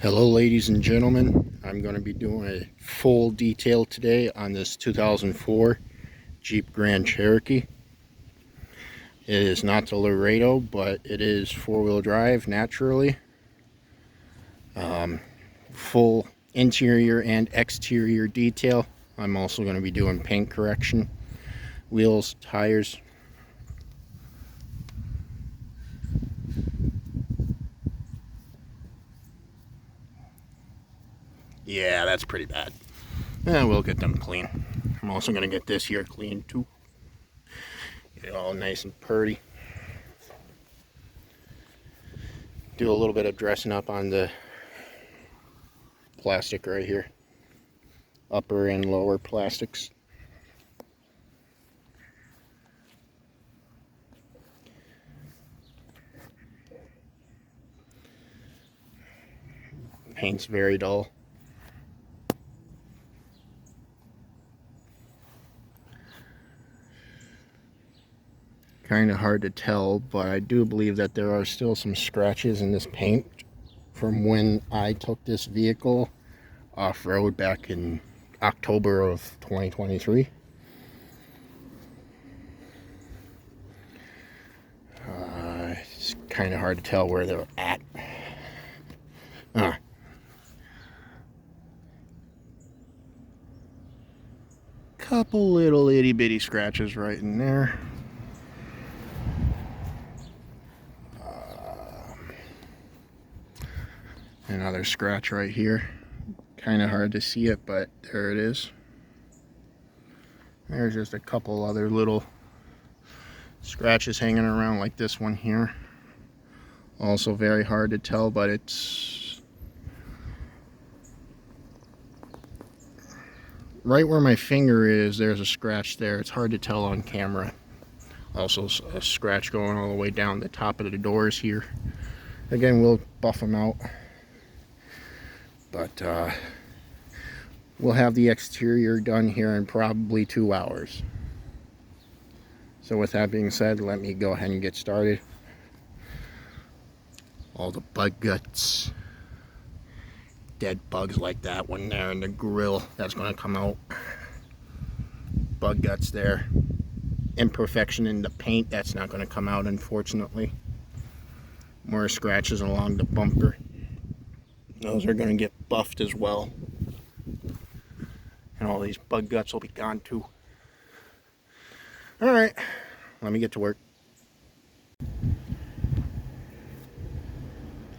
Hello ladies and gentlemen, I'm going to be doing a full detail today on this 2004 Jeep Grand Cherokee. It is not the Laredo, but it is four-wheel drive naturally. Full interior and exterior detail. I'm also going to be doing paint correction, wheels, tires. Yeah, that's pretty bad. We'll get them clean. I'm also going to get this here clean too. Get it all nice and purty. Do a little bit of dressing up on the plastic right here. Upper and lower plastics. Paint's very dull. Kind of hard to tell, but I do believe that there are still some scratches in this paint from when I took this vehicle off-road back in October of 2023. It's kind of hard to tell where they're at. Couple little itty-bitty scratches right in there. Another scratch right here. Kind of hard to see it, but there it is. There's just a couple other little scratches hanging around like this one here. Also very hard to tell, but it's right where my finger is. There's a scratch there. It's hard to tell on camera. Also a scratch going all the way down the top of the doors here. Again, we'll buff them out. But we'll have the exterior done here in probably 2 hours. So with that being said, let me go ahead and get started. All the bug guts, dead bugs like that one there in the grill, that's going to come out. Bug guts there. Imperfection in the paint, that's not going to come out, unfortunately. More scratches along the bumper. Those are going to get buffed as well. And all these bug guts will be gone too. Alright, let me get to work.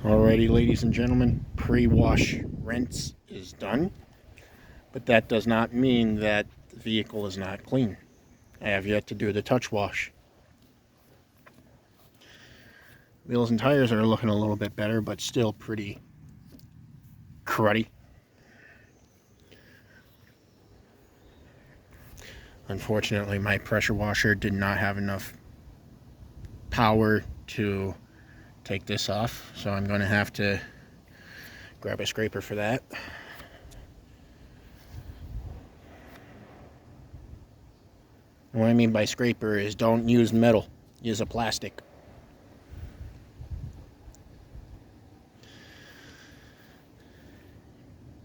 Alrighty, ladies and gentlemen, pre-wash rinse is done. But that does not mean that the vehicle is not clean. I have yet to do the touch wash. Wheels and tires are looking a little bit better, but still pretty cruddy. Unfortunately, my pressure washer did not have enough power to take this off, so I'm going to have to grab a scraper for that. And what I mean by scraper is don't use metal, use a plastic.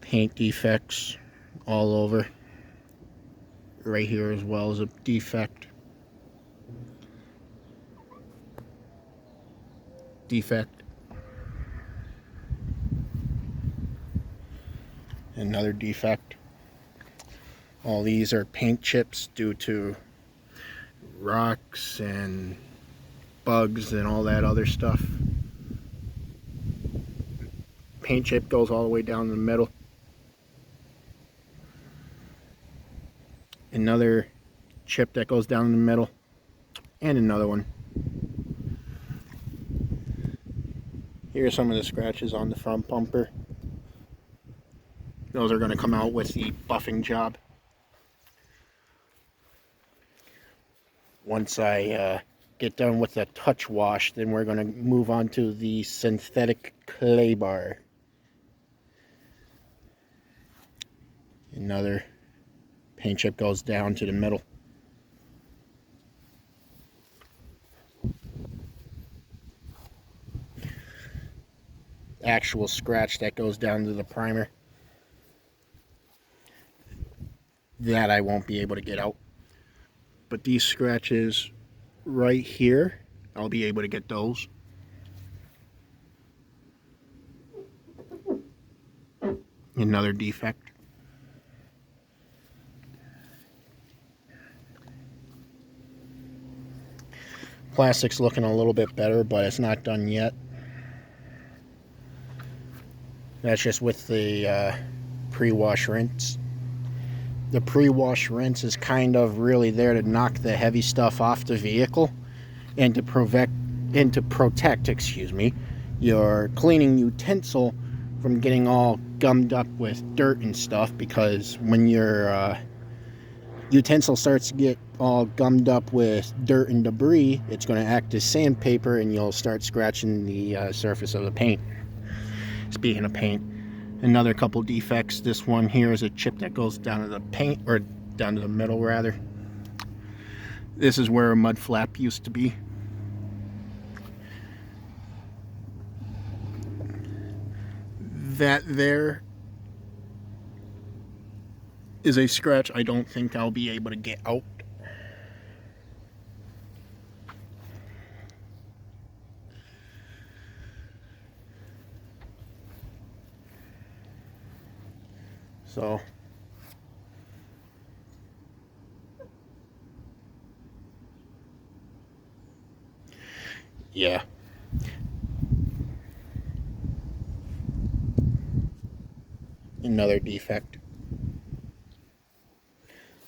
Paint defects all over. Right here as well as a defect. Another defect. All these are paint chips due to rocks and bugs and all that other stuff. Paint chip goes all the way down the middle. Another chip that goes down in the middle, and another one. Here are some of the scratches on the front bumper. Those are going to come out with the buffing job. Once I get done with the touch wash, then we're going to move on to the synthetic clay bar. Another paint chip goes down to the middle. actual scratch that goes down to the primer. That I won't be able to get out. But these scratches right here, I'll be able to get those. Another defect. Plastic's looking a little bit better, but it's not done yet. That's just with the pre-wash rinse. The pre-wash rinse is kind of really there to knock the heavy stuff off the vehicle and to protect, excuse me, your cleaning utensil from getting all gummed up with dirt and stuff, because when your utensil starts to get all gummed up with dirt and debris, it's going to act as sandpaper and you'll start scratching the surface of the paint. Speaking of paint, another couple defects. This one here is a chip that goes down to the paint, or down to the middle rather. This is where a mud flap used to be. That there is a scratch I don't think I'll be able to get out. So yeah. Another defect.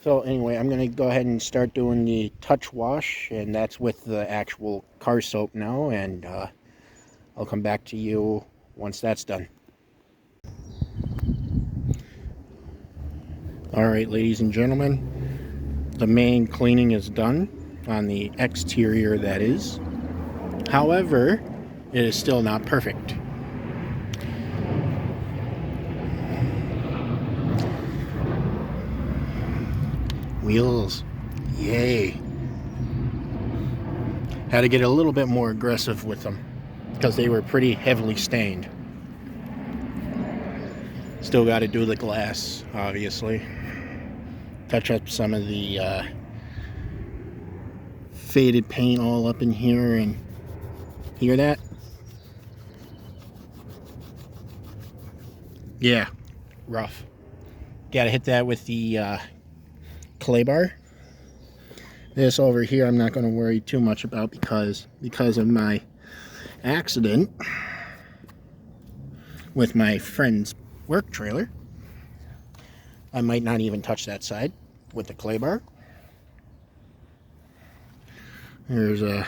So anyway, I'm going to go ahead and start doing the touch wash, and that's with the actual car soap now, and I'll come back to you once that's done. Alright, ladies and gentlemen, the main cleaning is done on the exterior, that is. However, it is still not perfect. Wheels, yay. Had to get a little bit more aggressive with them because they were pretty heavily stained. Still got to do the glass, obviously. Touch up some of the faded paint all up in here, and hear that? Yeah, rough. Got to hit that with the clay bar. This over here I'm not going to worry too much about because of my accident with my friend's work trailer. I might not even touch that side with the clay bar. There's a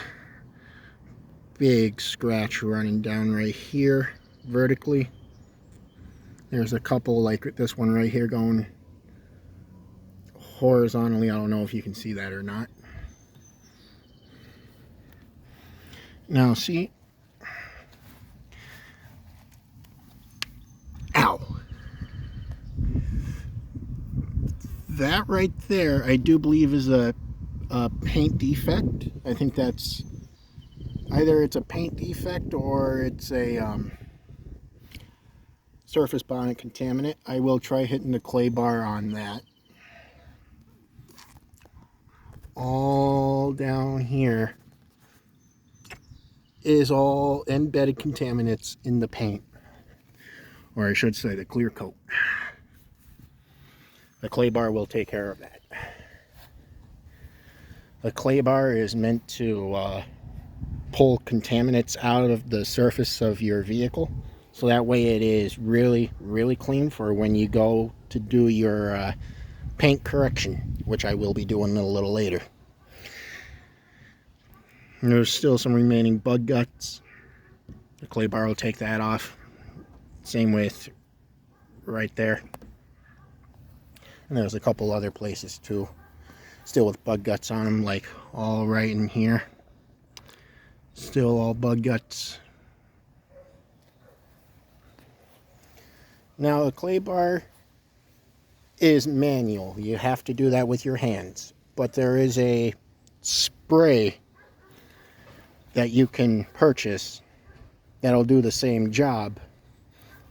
big scratch running down right here vertically. There's a couple like this one right here going horizontally. I don't know if you can see that or not. Now see, ow, that right there I do believe is a paint defect. I think that's either it's a paint defect or it's a surface bonnet contaminant. I will try hitting the clay bar on that. All down here is all embedded contaminants in the paint, or I should say the clear coat. The clay bar will take care of that. The clay bar is meant to pull contaminants out of the surface of your vehicle, so that way it is really clean for when you go to do your paint correction, which I will be doing a little later. And there's still some remaining bug guts. The clay bar will take that off. Same with right there. And there's a couple other places too, still with bug guts on them, like all right in here. Still all bug guts. Now the clay bar is manual. You have to do that with your hands. But there is a spray that you can purchase that'll do the same job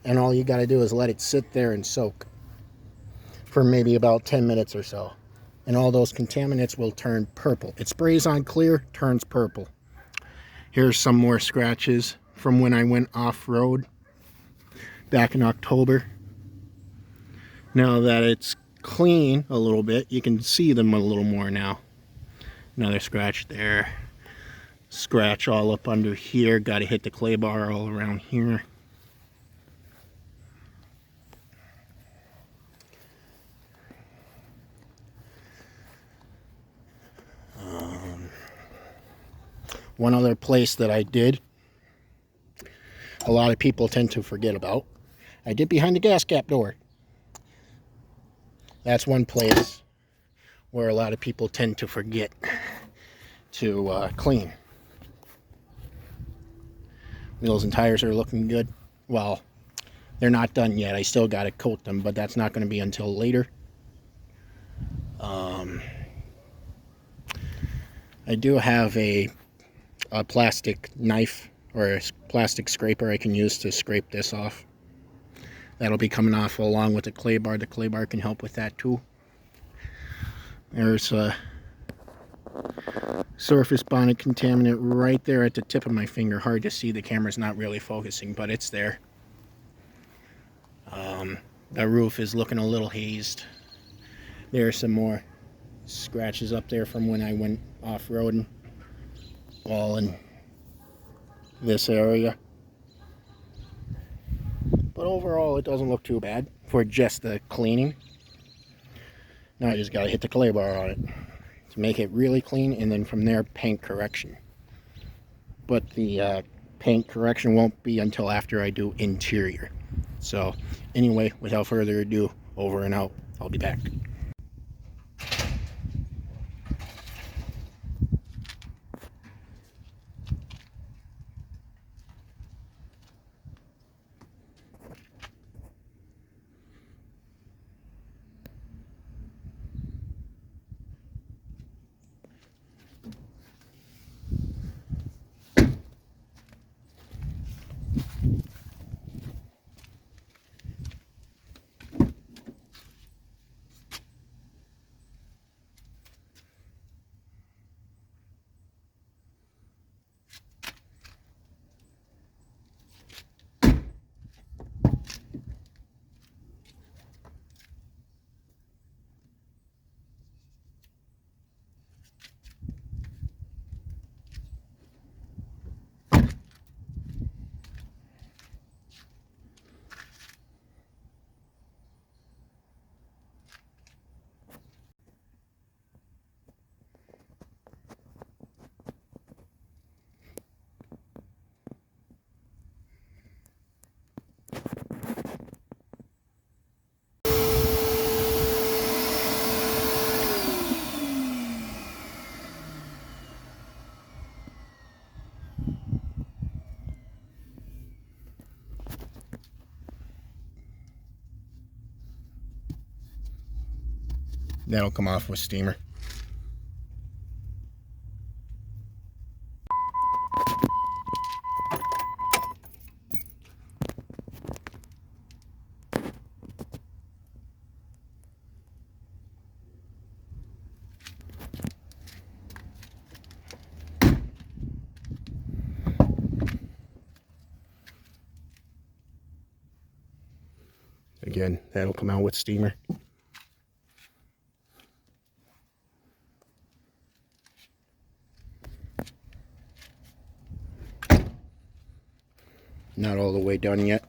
And all you got to do is let it sit there and soak for maybe about 10 minutes or so. And all those contaminants will turn purple. It sprays on clear, turns purple. Here's some more scratches from when I went off-road back in October. Now that it's clean a little bit, you can see them a little more now. Another scratch there. Scratch all up under here. Got to hit the clay bar all around here. One other place that I did, a lot of people tend to forget about, I did behind the gas cap door. That's one place where a lot of people tend to forget to clean. Wheels and tires are looking good. Well, they're not done yet. I still got to coat them, but that's not going to be until later. I do have a plastic knife or a plastic scraper I can use to scrape this off. That'll be coming off along with the clay bar. The clay bar can help with that too. There's a surface bonded contaminant right there at the tip of my finger. Hard to see, the camera's not really focusing, but it's there. The roof is looking a little hazed. There's some more scratches up there from when I went off-roading, all in this area. But overall, it doesn't look too bad for just the cleaning. Now I just got to hit the clay bar on it to make it really clean, and then from there, paint correction. But the paint correction won't be until after I do interior. So anyway, without further ado, over and out. I'll be back. That'll come off with steamer. Again, that'll come out with steamer. Not all the way done yet.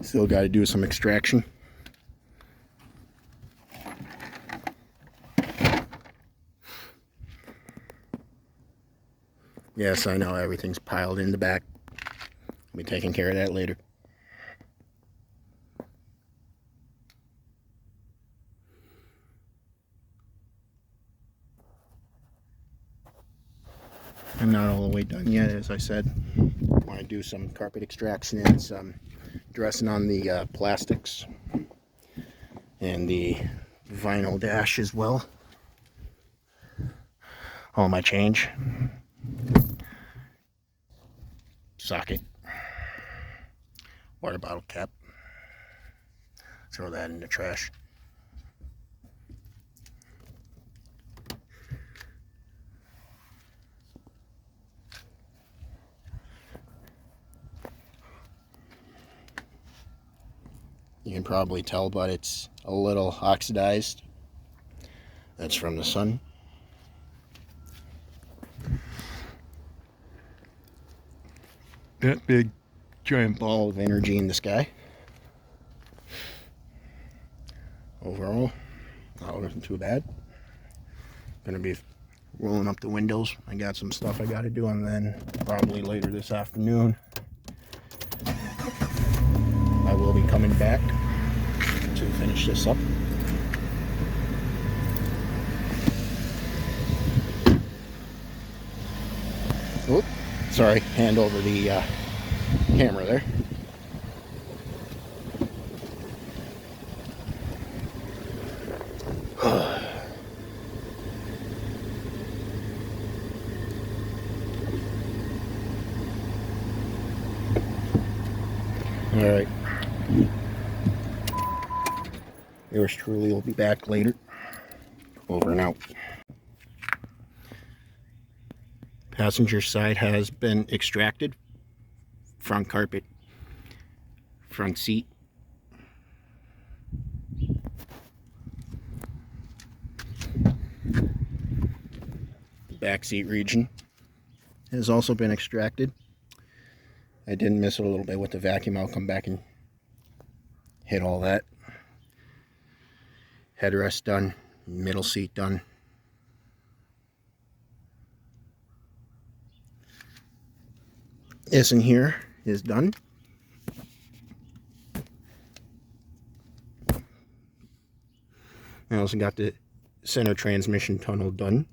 Still got to do some extraction. Yes, I know everything's piled in the back. I'll be taking care of that later. I'm not all the way done yet, as I said. I want to do some carpet extraction and some dressing on the plastics and the vinyl dash as well. All my change. Socket. Water bottle cap. Throw that in the trash. You can probably tell, but it's a little oxidized. That's from the sun. That big giant ball of energy in the sky. Overall, not looking too bad. Gonna be rolling up the windows. I got some stuff I gotta do, and then probably later this afternoon I will be coming back to finish this up. Oop, sorry, hand over the camera there. Alright. Yours truly will be back later. Over and out. Passenger side has been extracted. Front carpet. Front seat. Back seat region has also been extracted. I did miss it a little bit with the vacuum. I'll come back and hit all that. Headrest done. Middle seat done. This in here is done. I also got the center transmission tunnel done.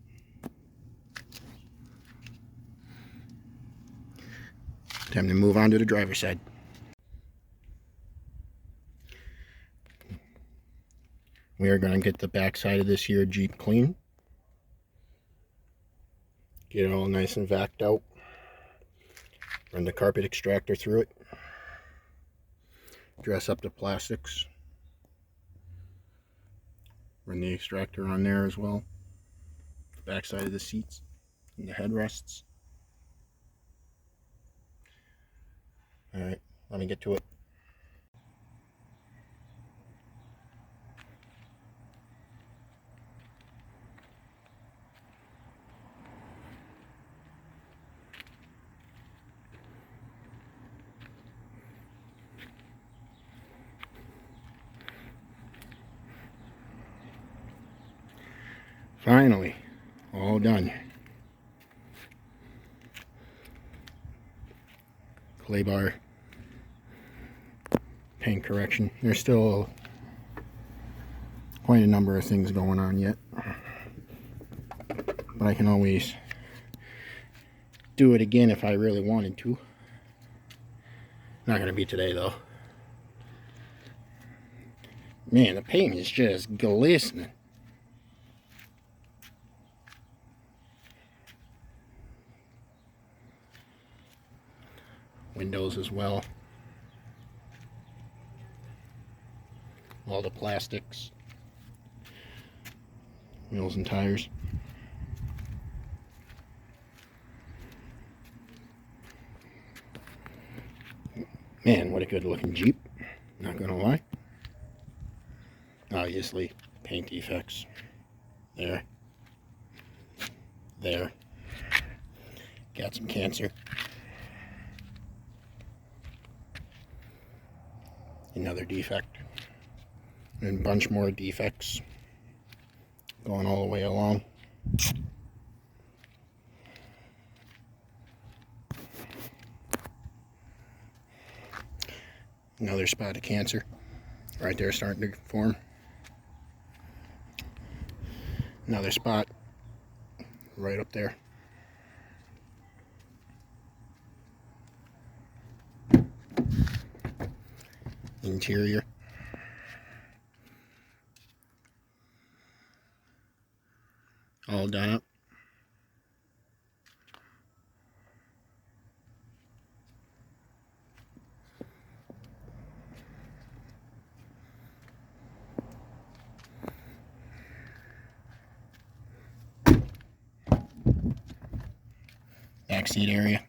Time to move on to the driver's side. We are going to get the back side of this here Jeep clean. Get it all nice and vacked out. Run the carpet extractor through it. Dress up the plastics. Run the extractor on there as well. Back side of the seats and the headrests. Alright, let me get to it. Finally, all done. Clay bar paint correction. There's still quite a number of things going on yet, but I can always do it again if I really wanted to. Not gonna be today though. Man, the paint is just glistening. Windows as well. All the plastics. Wheels and tires. Man, what a good looking Jeep. Not gonna lie. Obviously, paint defects. There. There. Got some cancer. Another defect. And a bunch more defects. Going all the way along. Another spot of cancer. Right there starting to form. Another spot. Right up there. Interior. All done up. back seat area.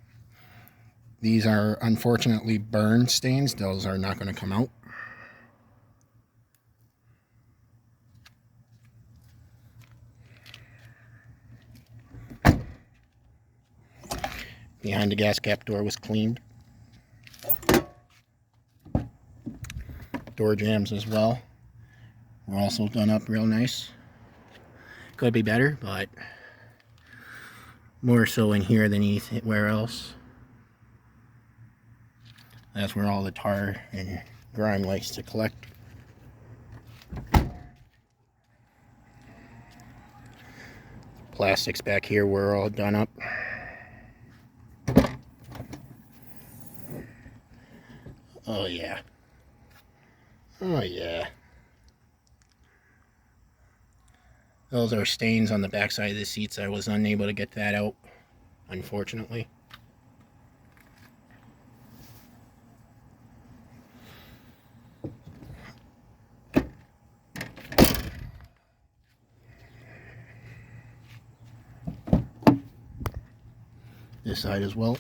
These are unfortunately burn stains. Those are not going to come out. Behind the gas cap door was cleaned. Door jambs as well were also done up real nice. Could be better, but more so in here than anywhere else. That's where all the tar and grime likes to collect. Plastics back here were all done up. Oh yeah. Oh yeah. Those are stains on the backside of the seats. I was unable to get that out, unfortunately. This side as well.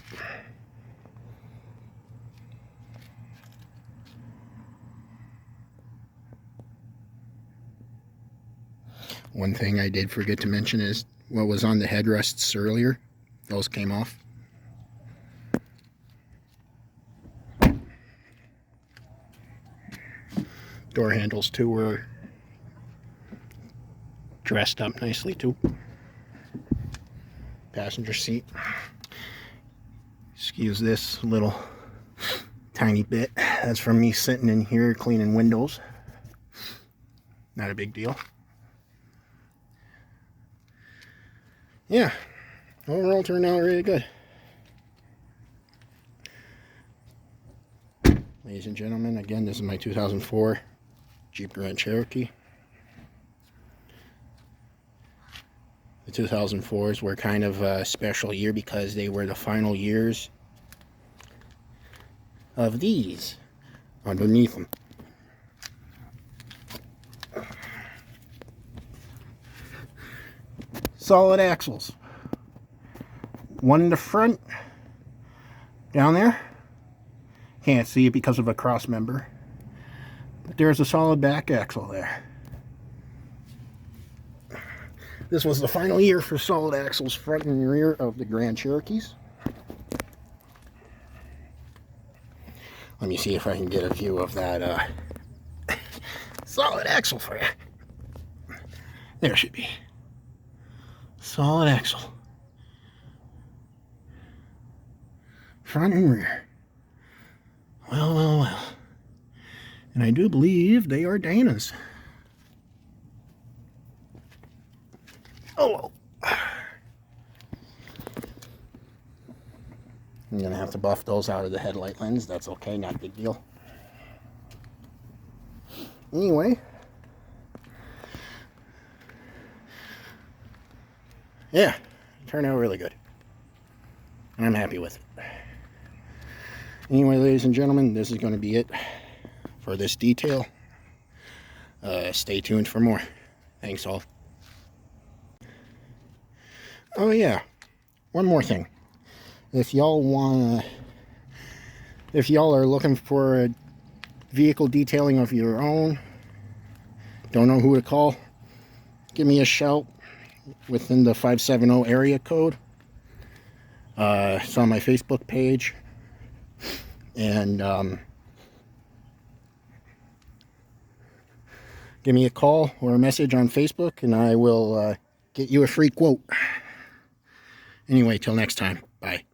One thing I did forget to mention is what was on the headrests earlier. Those came off. Door handles too were dressed up nicely too. Passenger seat. Excuse this little tiny bit. That's from me sitting in here cleaning windows. Not a big deal. Yeah, overall turned out really good. Ladies and gentlemen, again, this is my 2004 Jeep Grand Cherokee. The 2004s were kind of a special year because they were the final years of these underneath them. Solid axles. One in the front, down there. Can't see it because of a cross member. But there's a solid back axle there. This was the final year for solid axles front and rear of the Grand Cherokees. Let me see if I can get a view of that solid axle for you. There should be. Solid axle. Front and rear. Well, well, well. And I do believe they are Dana's. Oh, I'm going to have to buff those out of the headlight lens. That's okay, not a big deal. Anyway. Yeah, turned out really good. And I'm happy with it. Anyway, ladies and gentlemen, this is going to be it for this detail. Stay tuned for more. Thanks all. Oh yeah, one more thing. If y'all are looking for a vehicle detailing of your own, don't know who to call, give me a shout within the 570 area code. It's on my Facebook page. And give me a call or a message on Facebook and I will get you a free quote. Anyway, till next time. Bye.